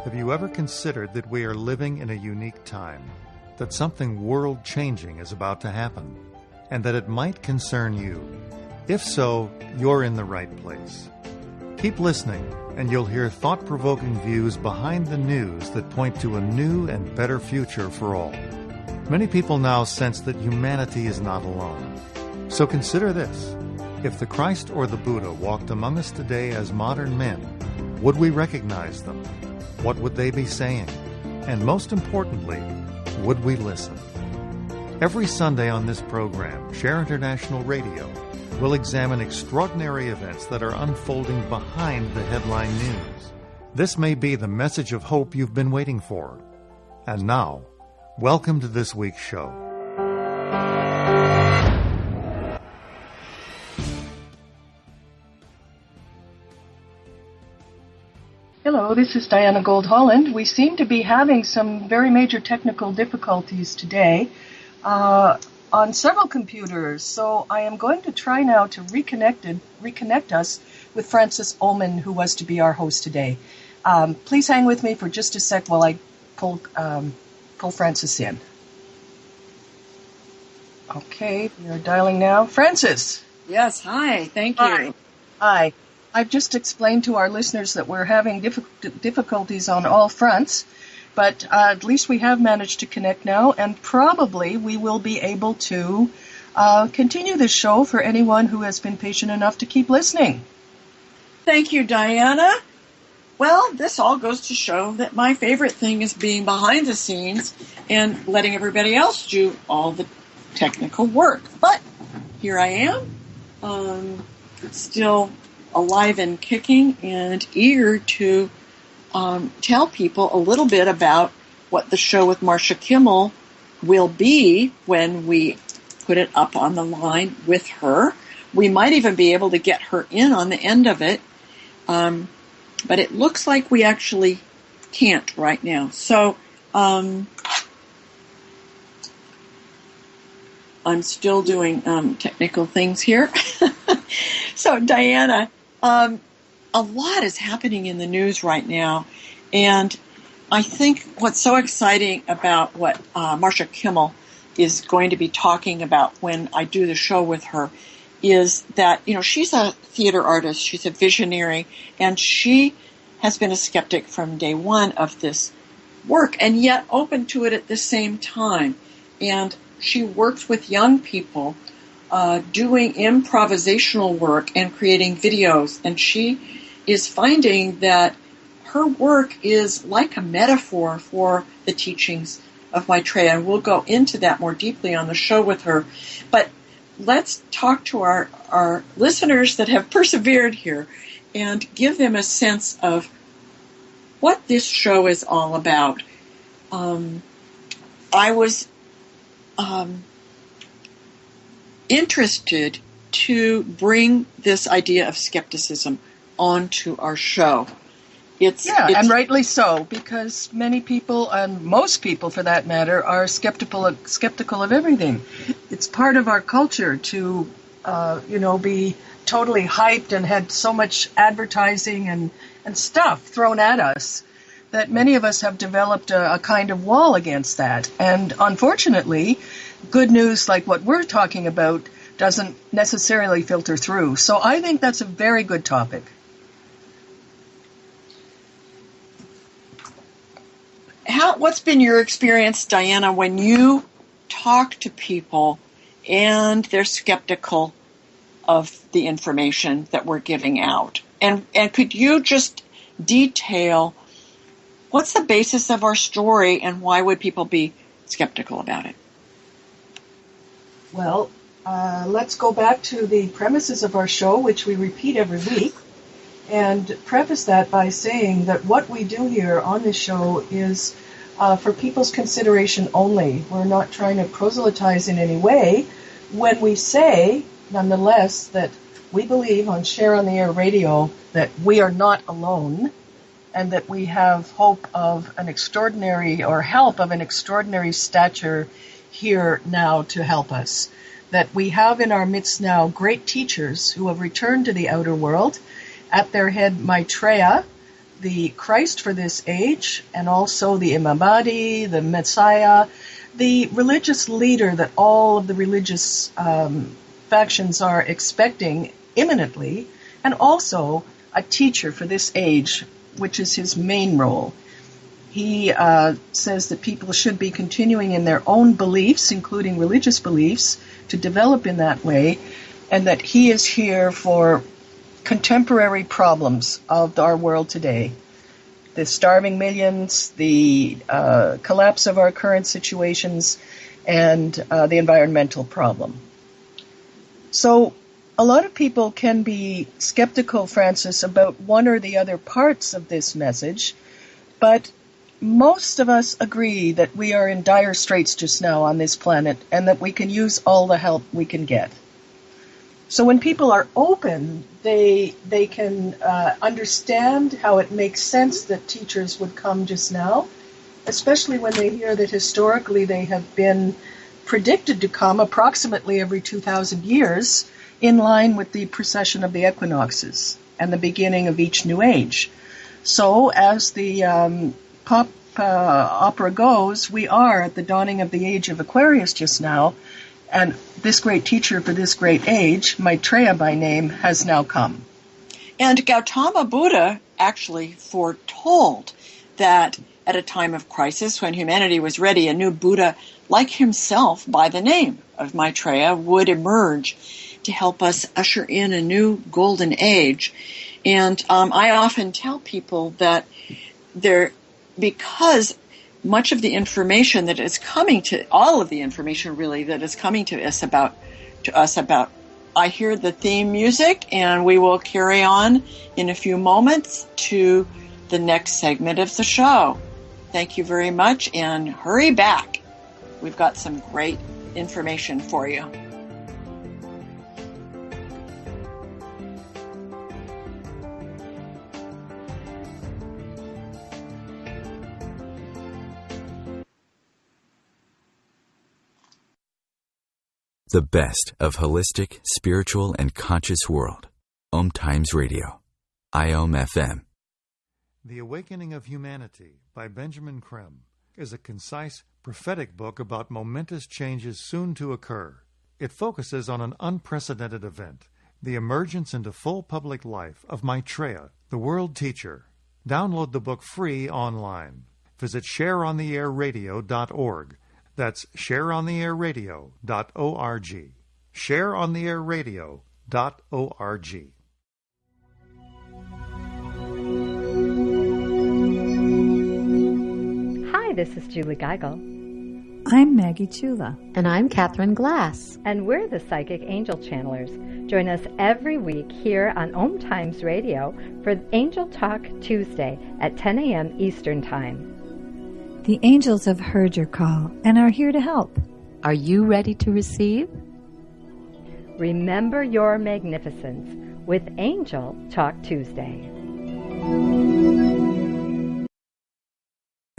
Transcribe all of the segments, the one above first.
Have you ever considered that we are living in a unique time, that something world-changing is about to happen, and that it might concern you? If so, you're in the right place. Keep listening, and you'll hear thought-provoking views behind the news that point to a new and better future for all. Many people now sense that humanity is not alone. So consider this. If the Christ or the Buddha walked among us today as modern men, would we recognize them? What would they be saying? And most importantly, would we listen? Every Sunday on this program, Share International Radio, we'll examine extraordinary events that are unfolding behind the headline news. This may be the message of hope you've been waiting for. And now, welcome to this week's show. Hello, this is Diana Gold-Holland. We seem to be having some very major technical difficulties today on several computers, so I am going to try now to reconnect us with Francis Oman, who was to be our host today. Please hang with me for just a sec while I pull Francis in. Okay, we are dialing now. Francis! Yes, hi, thank you. Hi. I've just explained to our listeners that we're having difficulties on all fronts, but at least we have managed to connect now, and probably we will be able to continue this show for anyone who has been patient enough to keep listening. Thank you, Diana. Well, this all goes to show that my favorite thing is being behind the scenes and letting everybody else do all the technical work. But here I am, still alive and kicking and eager to tell people a little bit about what the show with Marcia Kimmell will be when we put it up on the line with her. We might even be able to get her in on the end of it, but it looks like we actually can't right now. So I'm still doing technical things here. So Diana, a lot is happening in the news right now, and I think what's so exciting about what Marcia Kimmell is going to be talking about when I do the show with her is that, she's a theater artist, she's a visionary, and she has been a skeptic from day one of this work, and yet open to it at the same time. And she works with young people doing improvisational work and creating videos, and she is finding that her work is like a metaphor for the teachings of Maitreya, and we'll go into that more deeply on the show with her. But let's talk to our listeners that have persevered here and give them a sense of what this show is all about. I was interested to bring this idea of skepticism onto our show. It's and rightly so, because many people, and most people for that matter, are skeptical of everything. It's part of our culture to, be totally hyped and had so much advertising and stuff thrown at us that many of us have developed a kind of wall against that. And unfortunately, good news like what we're talking about doesn't necessarily filter through. So I think that's a very good topic. What's been your experience, Diana, when you talk to people and they're skeptical of the information that we're giving out? And could you just detail what's the basis of our story and why would people be skeptical about it? Well, let's go back to the premises of our show, which we repeat every week, and preface that by saying that what we do here on this show is for people's consideration only. We're not trying to proselytize in any way when we say, nonetheless, that we believe on Share on the Air Radio that we are not alone and that we have hope of an extraordinary, or help of an extraordinary stature here now to help us. That we have in our midst now great teachers who have returned to the outer world. At their head, Maitreya, the Christ for this age, and also the Imam Mahdi, the Messiah, the religious leader that all of the religious factions are expecting imminently, and also a teacher for this age, which is his main role. He says that people should be continuing in their own beliefs, including religious beliefs, to develop in that way, and that he is here for contemporary problems of our world today. The starving millions, the collapse of our current situations, and the environmental problem. So a lot of people can be skeptical, Francis, about one or the other parts of this message, but most of us agree that we are in dire straits just now on this planet and that we can use all the help we can get. So when people are open, they can understand how it makes sense that teachers would come just now, especially when they hear that historically they have been predicted to come approximately every 2,000 years in line with the precession of the equinoxes and the beginning of each new age. So as the pop opera goes, we are at the dawning of the age of Aquarius just now, and this great teacher for this great age, Maitreya by name, has now come. And Gautama Buddha actually foretold that at a time of crisis, when humanity was ready, a new Buddha like himself by the name of Maitreya would emerge to help us usher in a new golden age. And I often tell people that because much of the information that is coming to, all of the information really that is coming to us about, I hear the theme music, and we will carry on in a few moments to the next segment of the show. Thank you very much, and hurry back. We've got some great information for you. The best of holistic, spiritual, and conscious world. OMTimes Radio. IOM FM. The Awakening of Humanity by Benjamin Creme is a concise, prophetic book about momentous changes soon to occur. It focuses on an unprecedented event, the emergence into full public life of Maitreya, the world teacher. Download the book free online. Visit shareontheairradio.org. That's shareontheairradio.org. Shareontheairradio.org. Hi, this is Julie Geigel. I'm Maggie Chula. And I'm Catherine Glass. And we're the Psychic Angel Channelers. Join us every week here on OMTimes Radio for Angel Talk Tuesday at 10 a.m. Eastern Time. The angels have heard your call and are here to help. Are you ready to receive? Remember your magnificence with Angel Talk Tuesday.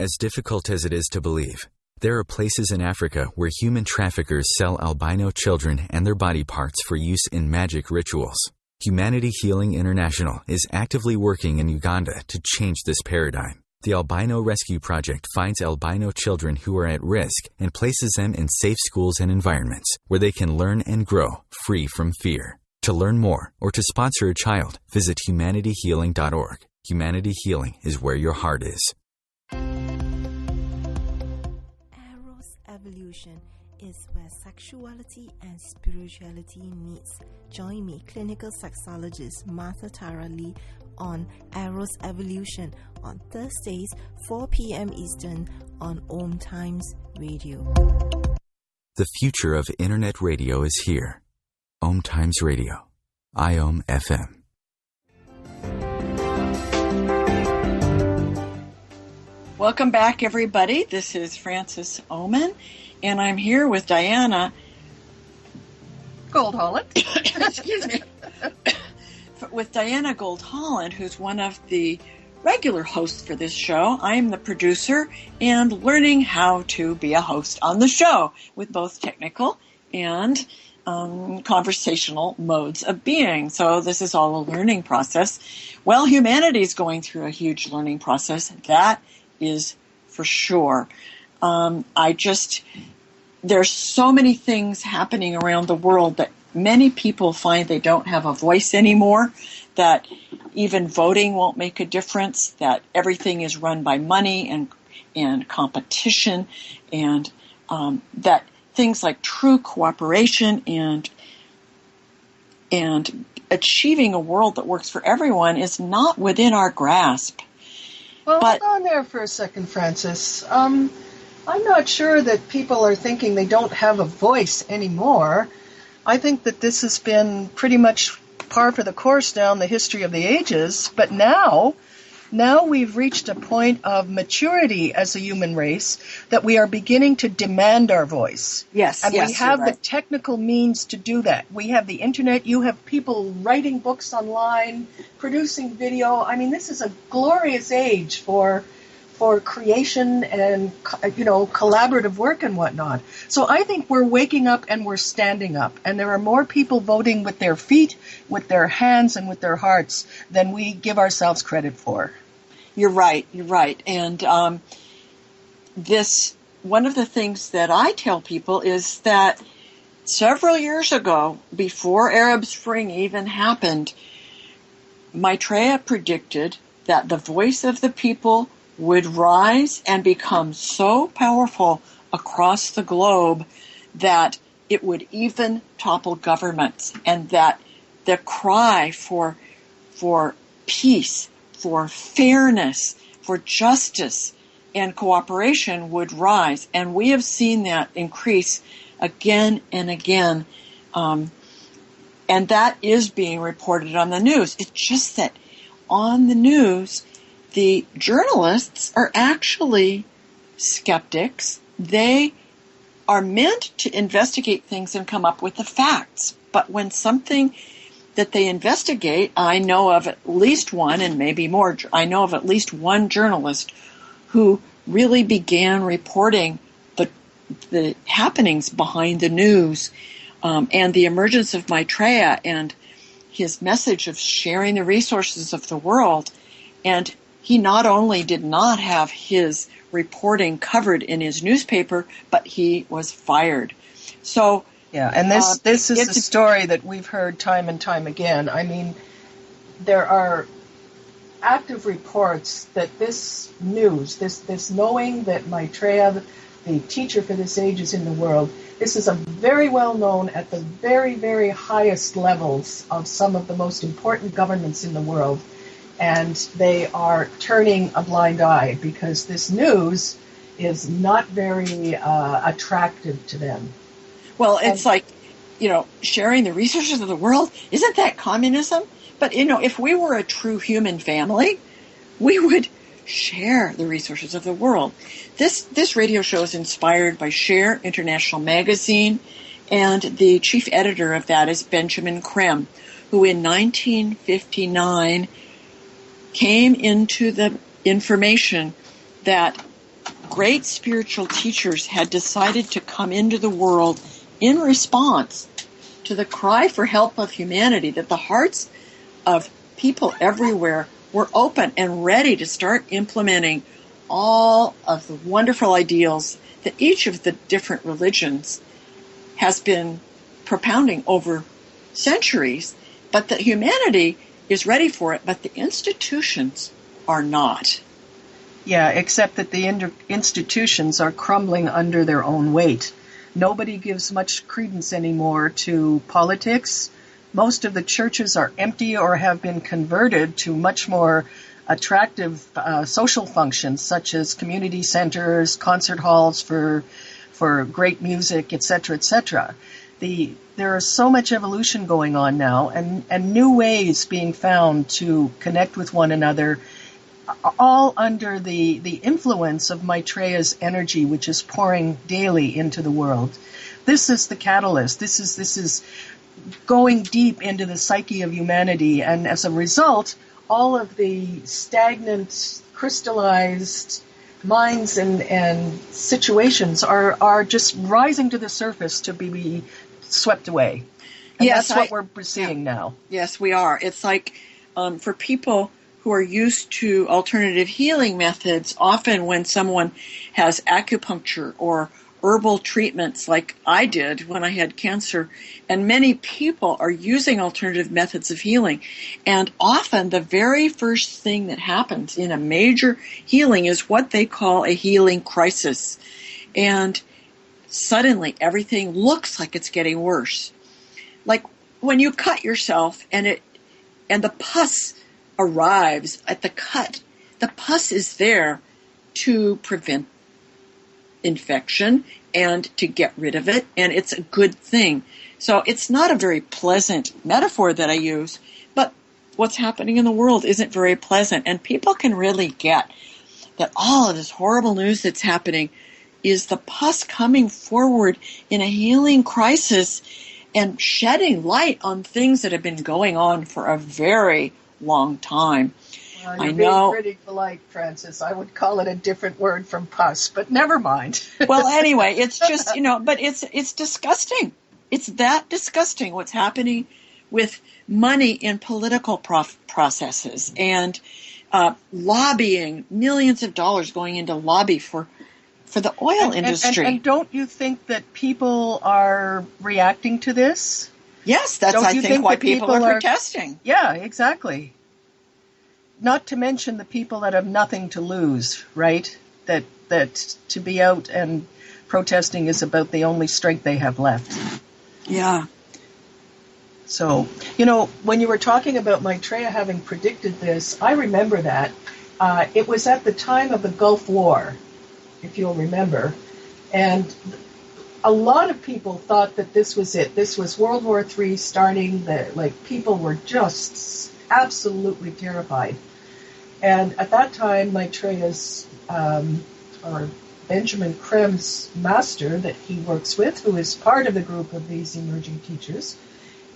As difficult as it is to believe, there are places in Africa where human traffickers sell albino children and their body parts for use in magic rituals. Humanity Healing International is actively working in Uganda to change this paradigm. The Albino Rescue Project finds albino children who are at risk and places them in safe schools and environments where they can learn and grow free from fear. To learn more or to sponsor a child, visit humanityhealing.org. Humanity Healing is where your heart is. Eros Evolution is where sexuality and spirituality meets. Join me, clinical sexologist Martha Tara Lee, on Eros Evolution on Thursdays, 4 p.m. Eastern on OMTimes Radio. The future of Internet radio is here. OMTimes Radio. IOM FM. Welcome back, everybody. This is Frances Oman, and I'm here with Diana Gold Holland. Excuse me. With Diana Gold Holland, who's one of the regular hosts for this show. I'm the producer and learning how to be a host on the show with both technical and conversational modes of being. So this is all a learning process. Well, humanity is going through a huge learning process. That is for sure. There's so many things happening around the world that many people find they don't have a voice anymore, that even voting won't make a difference, that everything is run by money and competition, and that things like true cooperation and achieving a world that works for everyone is not within our grasp. Well, hold on there for a second, Francis. I'm not sure that people are thinking they don't have a voice anymore. I think that this has been pretty much par for the course down the history of the ages, but now we've reached a point of maturity as a human race that we are beginning to demand our voice. Yes, and we have right. the technical means to do that. We have the internet. You have people writing books online, producing video. I mean, this is a glorious age for creation and, collaborative work and whatnot. So I think we're waking up and we're standing up. And there are more people voting with their feet, with their hands, and with their hearts than we give ourselves credit for. You're right. And one of the things that I tell people is that several years ago, before Arab Spring even happened, Maitreya predicted that the voice of the people would rise and become so powerful across the globe that it would even topple governments, and that the cry for peace, for fairness, for justice and cooperation would rise. And we have seen that increase again and again. And that is being reported on the news. It's just that on the news, the journalists are actually skeptics. They are meant to investigate things and come up with the facts. But when something that they investigate, I know of at least one, and maybe more, I know of at least one journalist who really began reporting the happenings behind the news, and the emergence of Maitreya and his message of sharing the resources of the world. And he not only did not have his reporting covered in his newspaper, but he was fired. So, yeah, and this is a story that we've heard time and time again. I mean, there are active reports that this news, this knowing that Maitreya, the teacher for this age, is in the world, this is a very well known at the very, very highest levels of some of the most important governments in the world. And they are turning a blind eye because this news is not very attractive to them. Well, it's like, sharing the resources of the world. Isn't that communism? But, if we were a true human family, we would share the resources of the world. This radio show is inspired by Share International Magazine, and the chief editor of that is Benjamin Krem, who in 1959 came into the information that great spiritual teachers had decided to come into the world in response to the cry for help of humanity, that the hearts of people everywhere were open and ready to start implementing all of the wonderful ideals that each of the different religions has been propounding over centuries, but that humanity is ready for it, but the institutions are not. Yeah, except that the institutions are crumbling under their own weight. Nobody gives much credence anymore to politics. Most of the churches are empty or have been converted to much more attractive social functions, such as community centers, concert halls for great music, etc., etc. There is so much evolution going on now, and new ways being found to connect with one another, all under the influence of Maitreya's energy, which is pouring daily into the world. This is the catalyst. This is going deep into the psyche of humanity, and as a result, all of the stagnant, crystallized minds and situations are just rising to the surface to be swept away. And Yes, that's what we're seeing now. Yes, we are. It's like for people who are used to alternative healing methods, often when someone has acupuncture or herbal treatments like I did when I had cancer, and many people are using alternative methods of healing. And often the very first thing that happens in a major healing is what they call a healing crisis. And suddenly everything looks like it's getting worse. Like when you cut yourself and the pus arrives at the cut, the pus is there to prevent infection and to get rid of it, and it's a good thing. So it's not a very pleasant metaphor that I use, but what's happening in the world isn't very pleasant, and people can really get that all of this horrible news that's happening is the pus coming forward in a healing crisis and shedding light on things that have been going on for a very long time. You're being pretty polite, Frances. I would call it a different word from pus, but never mind. Well, anyway, it's just, but it's disgusting. It's that disgusting what's happening with money in political processes and lobbying, millions of dollars going into lobby for the oil industry. And don't you think that people are reacting to this? Yes, that's, I think, why people are protesting. Yeah, exactly. Not to mention the people that have nothing to lose, right? That to be out and protesting is about the only strength they have left. Yeah. So, when you were talking about Maitreya having predicted this, I remember that. It was at the time of the Gulf War, if you'll remember. And a lot of people thought that this was it. This was World War III starting. People were just absolutely terrified. And at that time, Maitreya's, or Benjamin Krem's master that he works with, who is part of the group of these emerging teachers,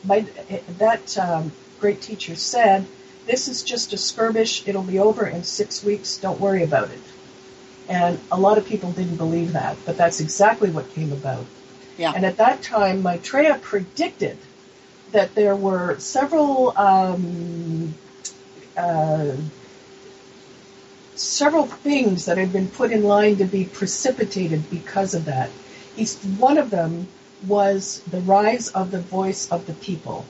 that great teacher said, "This is just a skirmish. It'll be over in 6 weeks. Don't worry about it." And a lot of people didn't believe that, but that's exactly what came about. Yeah. And at that time, Maitreya predicted that there were several things that had been put in line to be precipitated because of that. One of them was the rise of the voice of the people,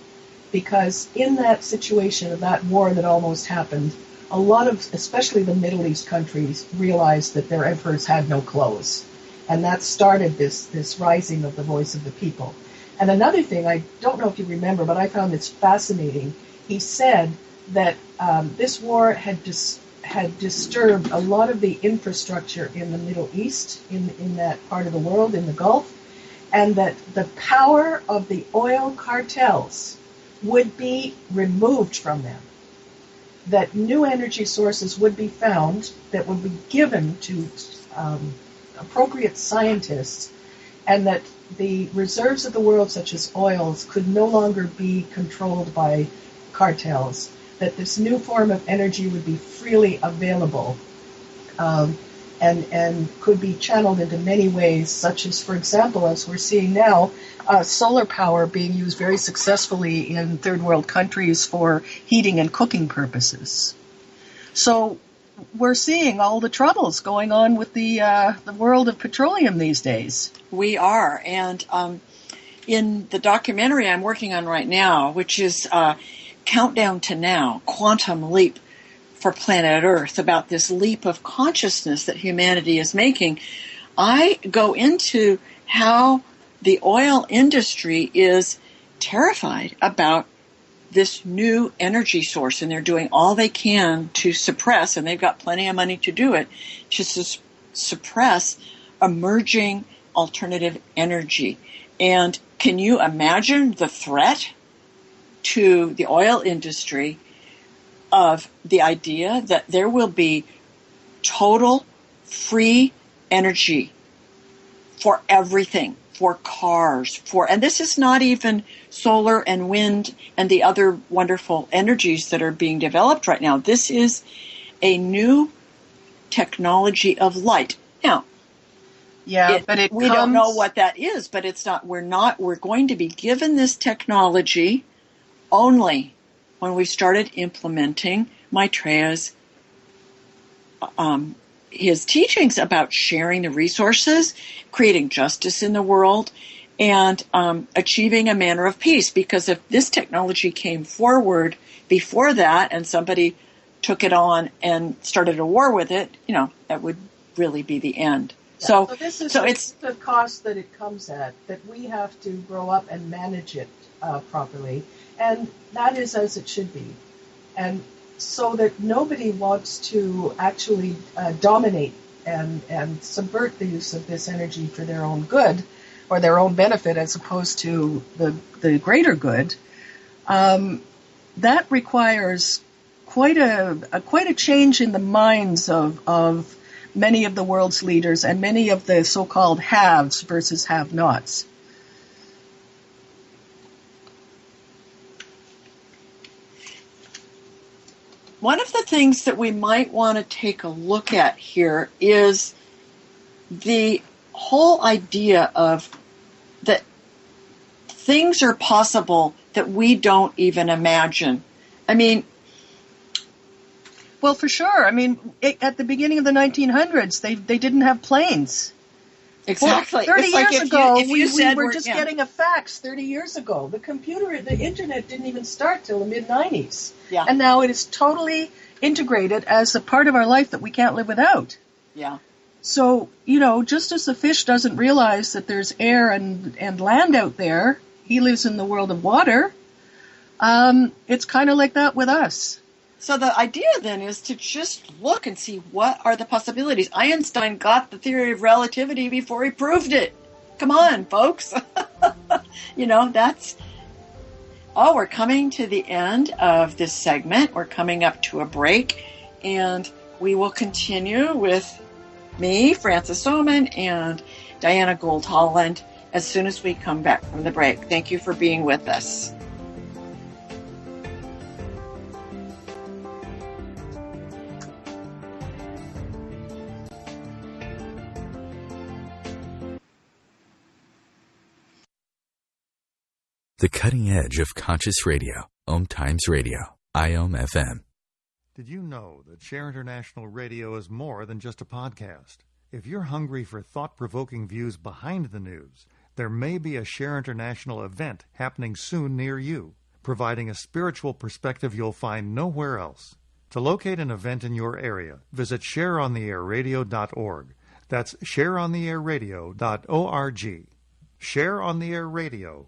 because in that situation of that war that almost happened, a lot of, especially the Middle East countries, realized that their emperors had no clothes. And that started this rising of the voice of the people. And another thing, I don't know if you remember, but I found this fascinating. He said that this war had disturbed a lot of the infrastructure in the Middle East, in that part of the world, in the Gulf, and that the power of the oil cartels would be removed from them. That new energy sources would be found that would be given to appropriate scientists, and that the reserves of the world, such as oils, could no longer be controlled by cartels, that this new form of energy would be freely available and could be channeled into many ways, such as, for example, as we're seeing now, solar power being used very successfully in third world countries for heating and cooking purposes. So we're seeing all the troubles going on with the world of petroleum these days. We are, and in the documentary I'm working on right now, which is Countdown to Now, Quantum Leap for Planet Earth, about this leap of consciousness that humanity is making, I go into how the oil industry is terrified about this new energy source, and they're doing all they can to suppress, and they've got plenty of money to do it, to suppress emerging alternative energy. And can you imagine the threat to the oil industry of the idea that there will be total free energy for everything, for cars, and this is not even solar and wind and the other wonderful energies that are being developed right now. This is a new technology of light. Now, Yeah, we don't know what that is, but it's not. We're going to be given this technology only when we started implementing Maitreya's his teachings about sharing the resources, creating justice in the world, and achieving a manner of peace. Because if this technology came forward before that and somebody took it on and started a war with it, that would really be the end. Yeah, so this is the cost that it comes at, that we have to grow up and manage it properly. And that is as it should be. And so that nobody wants to actually dominate and subvert the use of this energy for their own good or their own benefit as opposed to the greater good. That requires quite a change in the minds of many of the world's leaders and many of the so-called haves versus have-nots. One of the things that we might want to take a look at here is the whole idea of that things are possible that we don't even imagine. I mean, well, for sure. I mean, at the beginning of the 1900s, they didn't have planes. Exactly. Well, 30 years ago, we were just getting a fax 30 years ago. The internet didn't even start till the mid-90s. Yeah. And now it is totally integrated as a part of our life that we can't live without. Yeah. So, just as the fish doesn't realize that there's air and land out there, he lives in the world of water, it's kind of like that with us. So the idea then is to just look and see what are the possibilities. Einstein got the theory of relativity before he proved it. Come on, folks. We're coming to the end of this segment. We're coming up to a break, and we will continue with me, Frances Oman, and Diana Gold-Holland as soon as we come back from the break. Thank you for being with us. The cutting edge of conscious radio, OMTimes Radio, IOM FM. Did you know that Share International Radio is more than just a podcast? If you're hungry for thought-provoking views behind the news, there may be a Share International event happening soon near you, providing a spiritual perspective you'll find nowhere else. To locate an event in your area, visit shareontheairradio.org. That's shareontheairradio.org. shareontheairradio.org.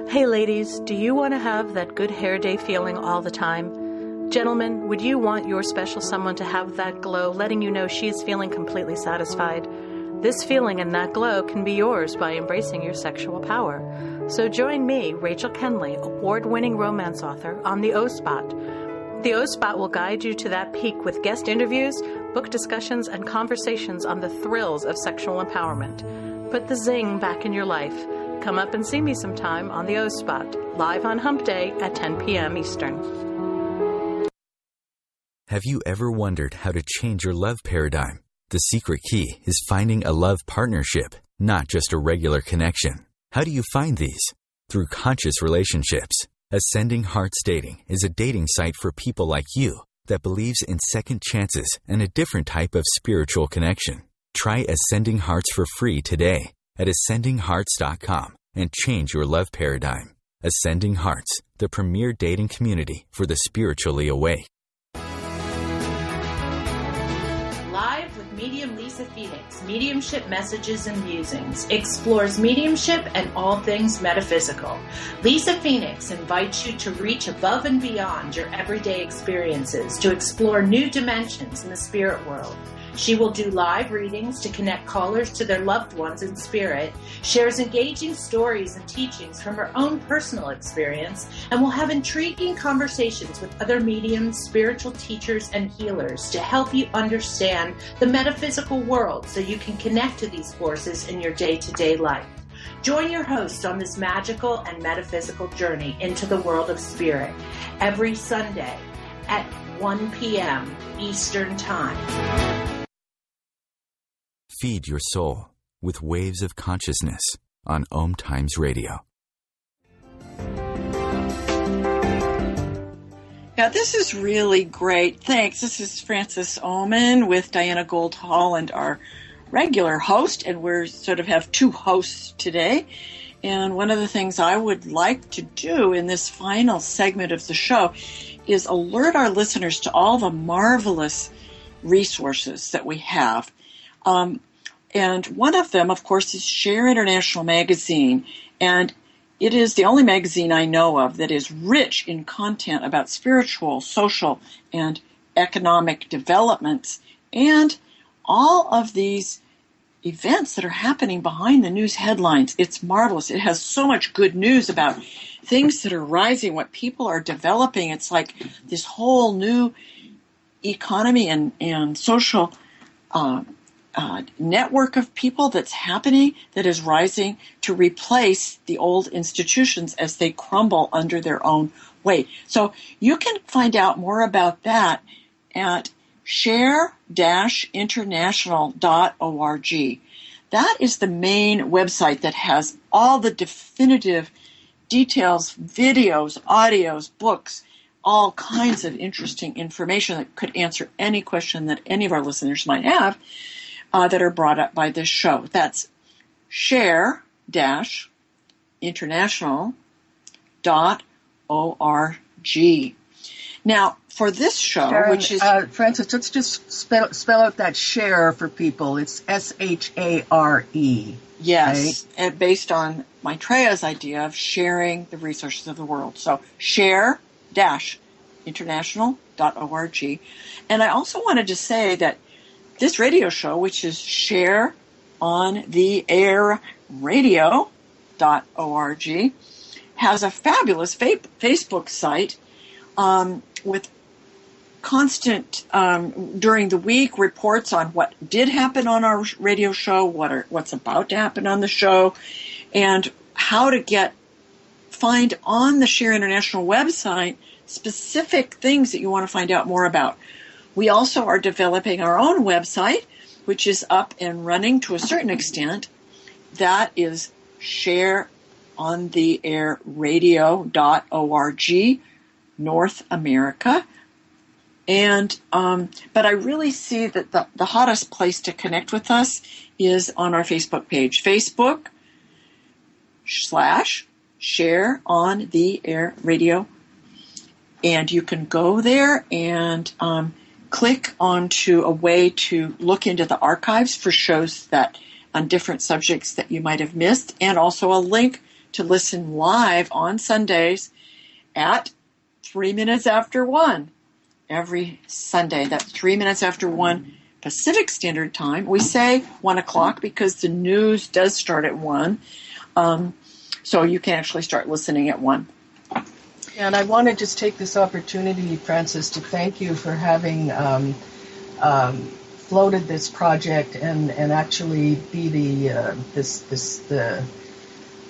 Hey ladies, do you want to have that good hair day feeling all the time? Gentlemen, would you want your special someone to have that glow, letting you know she's feeling completely satisfied? This feeling and that glow can be yours by embracing your sexual power. So join me, Rachel Kenley, award-winning romance author, on the O-Spot. The O-Spot will guide you to that peak with guest interviews, book discussions, and conversations on the thrills of sexual empowerment. Put the zing back in your life. Come up and see me sometime on the O-Spot, live on Hump Day at 10 p.m. Eastern. Have you ever wondered how to change your love paradigm? The secret key is finding a love partnership, not just a regular connection. How do you find these? Through conscious relationships. Ascending Hearts Dating is a dating site for people like you that believes in second chances and a different type of spiritual connection. Try Ascending Hearts for free today at ascendinghearts.com and change your love paradigm. Ascending Hearts, the premier dating community for the spiritually awake. Live with medium Lisa Phoenix, Mediumship Messages and Musings, explores mediumship and all things metaphysical. Lisa Phoenix invites you to reach above and beyond your everyday experiences, to explore new dimensions in the spirit world. She will do live readings to connect callers to their loved ones in spirit, shares engaging stories and teachings from her own personal experience, and will have intriguing conversations with other mediums, spiritual teachers, and healers to help you understand the metaphysical world so you can connect to these forces in your day-to-day life. Join your host on this magical and metaphysical journey into the world of spirit every Sunday at 1 p.m. Eastern Time. Feed your soul with Waves of Consciousness on OMTimes Radio. Yeah, this is really great. Thanks. This is Frances Oman with Diana Gold-Holland, our regular host, and we sort of have two hosts today. And one of the things I would like to do in this final segment of the show is alert our listeners to all the marvelous resources that we have. And one of them, of course, is Share International Magazine. And it is the only magazine I know of that is rich in content about spiritual, social, and economic developments and all of these events that are happening behind the news headlines. It's marvelous. It has so much good news about things that are rising, what people are developing. It's like this whole new economy and social network of people that's happening that is rising to replace the old institutions as they crumble under their own weight. So you can find out more about that at share-international.org. That is the main website that has all the definitive details, videos, audios, books, all kinds of interesting information that could answer any question that any of our listeners might have that are brought up by this show. That's share-international.org. Now, for this show, Sharon, which is... Frances, let's just spell out that share for people. It's S-H-A-R-E. Yes, right? and based on Maitreya's idea of sharing the resources of the world. So share-international.org. And I also wanted to say that this radio show, which is Share on the Air Radio.org, has a fabulous Facebook site with constant, during the week, reports on what did happen on our radio show, what's about to happen on the show, and how to find on the Share International website specific things that you want to find out more about. We also are developing our own website, which is up and running to a certain extent. That is shareontheairradio.org, North America. And but I really see that the hottest place to connect with us is on our Facebook page, Facebook/Share on the Air Radio. And you can go there and click onto a way to look into the archives for shows that on different subjects that you might have missed, and also a link to listen live on Sundays at 3 minutes after 1 every Sunday. That's 3 minutes after 1 Pacific Standard Time. We say 1 o'clock because the news does start at 1, so you can actually start listening at 1. And I want to just take this opportunity, Frances, to thank you for having floated this project and actually be the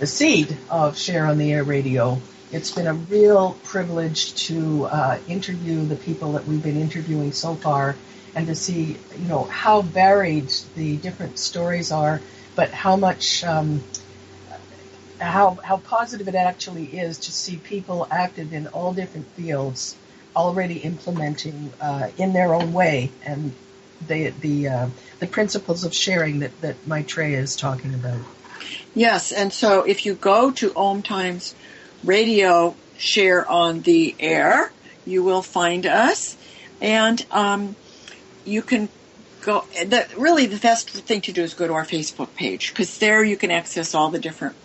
seed of Share on the Air Radio. It's been a real privilege to interview the people that we've been interviewing so far, and to see, how varied the different stories are, but how much. How positive it actually is to see people active in all different fields already implementing in their own way and the principles of sharing that Maitreya is talking about. Yes, and so if you go to OMTimes Radio Share on the Air, you will find us, and you can go. Really, the best thing to do is go to our Facebook page, because there you can access all the different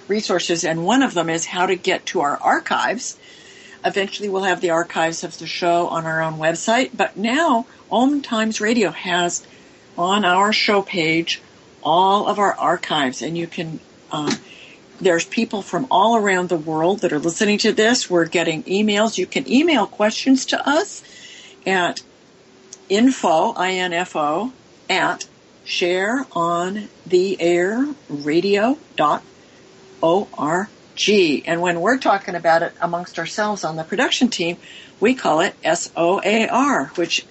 resources, and one of them is how to get to our archives. Eventually we'll have the archives of the show on our own website, but now OMTimes Radio has on our show page all of our archives, and you can there's people from all around the world that are listening to this. We're getting emails. You can email questions to us at info at shareontheairradio.org. And when we're talking about it amongst ourselves on the production team, we call it SOAR, which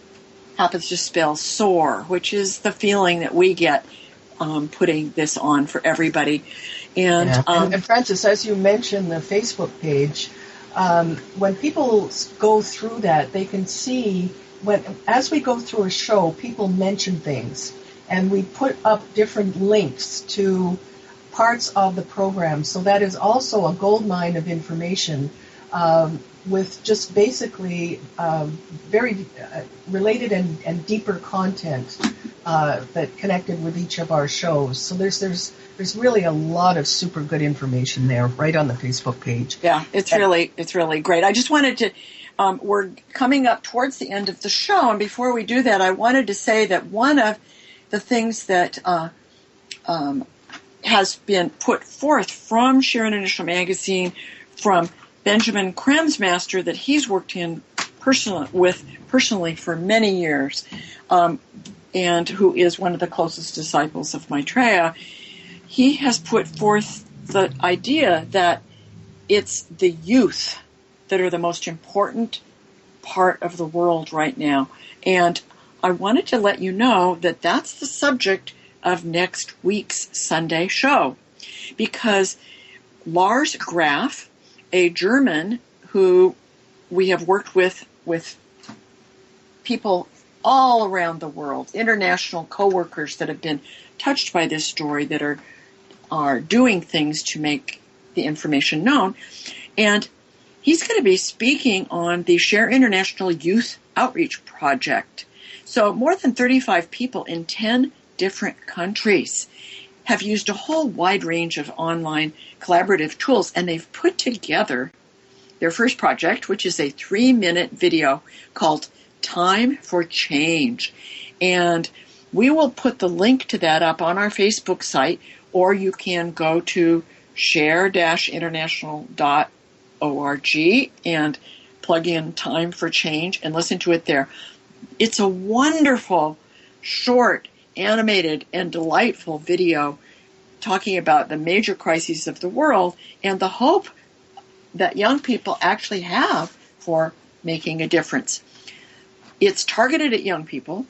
happens to spell SOAR, which is the feeling that we get putting this on for everybody. And, and Frances, as you mentioned, the Facebook page, when people go through that, they can see as we go through a show, people mention things, and we put up different links to parts of the program. So that is also a goldmine of information with just basically very related and deeper content that connected with each of our shows. So there's really a lot of super good information there right on the Facebook page. Yeah, it's really great. I just wanted to, we're coming up towards the end of the show, and before we do that, I wanted to say that one of the things that has been put forth from Share International Magazine, from Benjamin Kremsmaster, that he's worked in personally for many years, and who is one of the closest disciples of Maitreya, he has put forth the idea that it's the youth that are the most important part of the world right now. And I wanted to let you know that that's the subject of next week's Sunday show, because Lars Graf, a German who we have worked with people all around the world, international co-workers that have been touched by this story, that are doing things to make the information known. And he's going to be speaking on the Share International Youth Outreach Project. So more than 35 people in 10 different countries have used a whole wide range of online collaborative tools, and they've put together their first project, which is a 3-minute video called Time for Change. And we will put the link to that up on our Facebook site, or you can go to share-international.org and plug in Time for Change and listen to it there. It's a wonderful, short, animated, and delightful video talking about the major crises of the world and the hope that young people actually have for making a difference. It's targeted at young people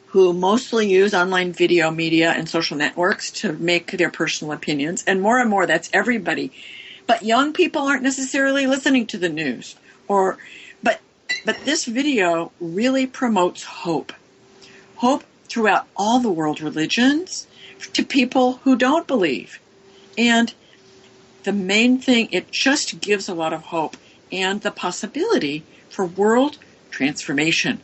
who mostly use online video media and social networks to make their personal opinions, and more that's everybody. But young people aren't necessarily listening to the news, but this video really promotes hope throughout all the world religions, to people who don't believe. And the main thing, it just gives a lot of hope and the possibility for world transformation.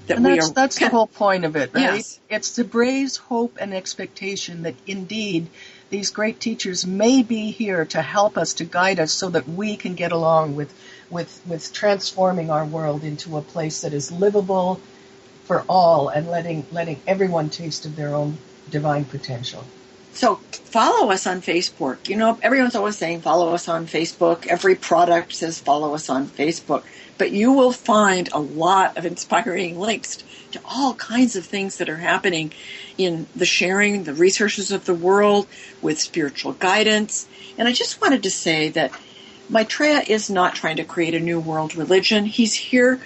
That's the whole point of it, right? Yes. It's to raise hope and expectation that indeed these great teachers may be here to help us, to guide us, so that we can get along with transforming our world into a place that is livable for all, and letting everyone taste of their own divine potential. So follow us on Facebook. You know, everyone's always saying follow us on Facebook. Every product says follow us on Facebook. But you will find a lot of inspiring links to all kinds of things that are happening in the sharing, the resources of the world, with spiritual guidance. And I just wanted to say that Maitreya is not trying to create a new world religion. He's here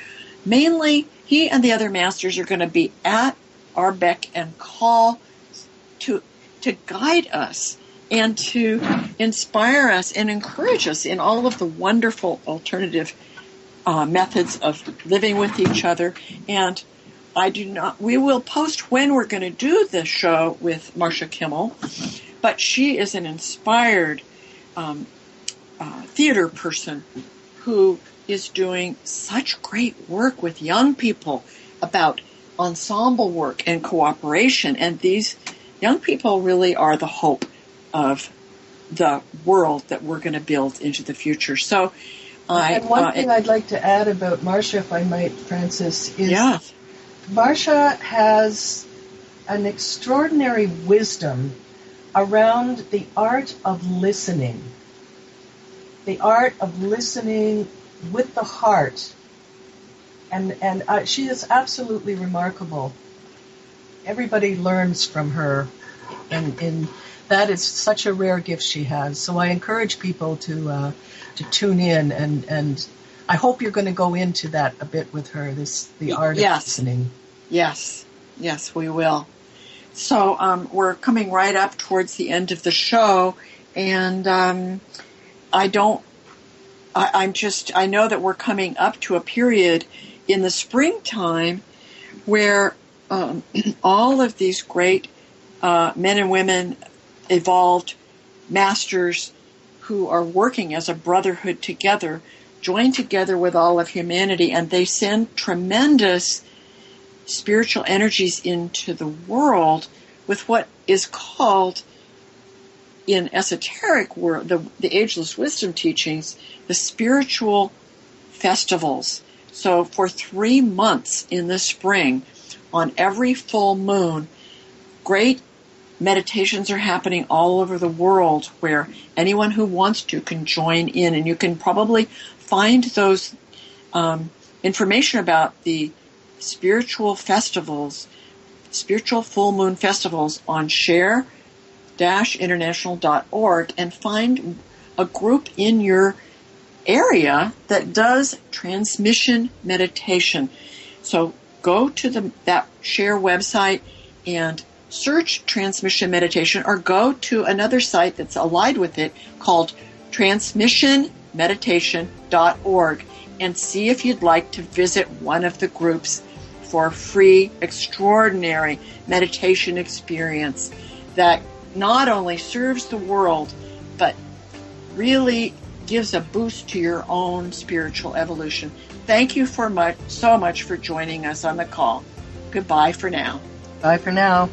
mainly, he and the other masters are going to be at our beck and call to guide us and to inspire us and encourage us in all of the wonderful alternative methods of living with each other. And we will post when we're going to do the show with Marcia Kimmell, but she is an inspired theater person who is doing such great work with young people about ensemble work and cooperation. And these young people really are the hope of the world that we're going to build into the future. So, and one thing I'd like to add about Marcia, if I might, Frances, is Marcia has an extraordinary wisdom around the art of listening. The art of listening with the heart. And she is absolutely remarkable. Everybody learns from her, and that is such a rare gift she has. So I encourage people to tune in, and I hope you're going to go into that a bit with her, the art of listening. Yes, we will. So we're coming right up towards the end of the show, and I know that we're coming up to a period in the springtime where all of these great men and women, evolved masters who are working as a brotherhood together, join together with all of humanity, and they send tremendous spiritual energies into the world with what is called, in esoteric world, the ageless wisdom teachings, the spiritual festivals. So for 3 months in the spring, on every full moon, great meditations are happening all over the world where anyone who wants to can join in, and you can probably find those information about the spiritual festivals, spiritual full moon festivals on share-international.org, and find a group in your area that does transmission meditation. So go to that Share website and search transmission meditation, or go to another site that's allied with it called transmissionmeditation.org and see if you'd like to visit one of the groups for a free, extraordinary meditation experience that not only serves the world, but really gives a boost to your own spiritual evolution. Thank you so much for joining us on the call. Goodbye for now. Bye for now.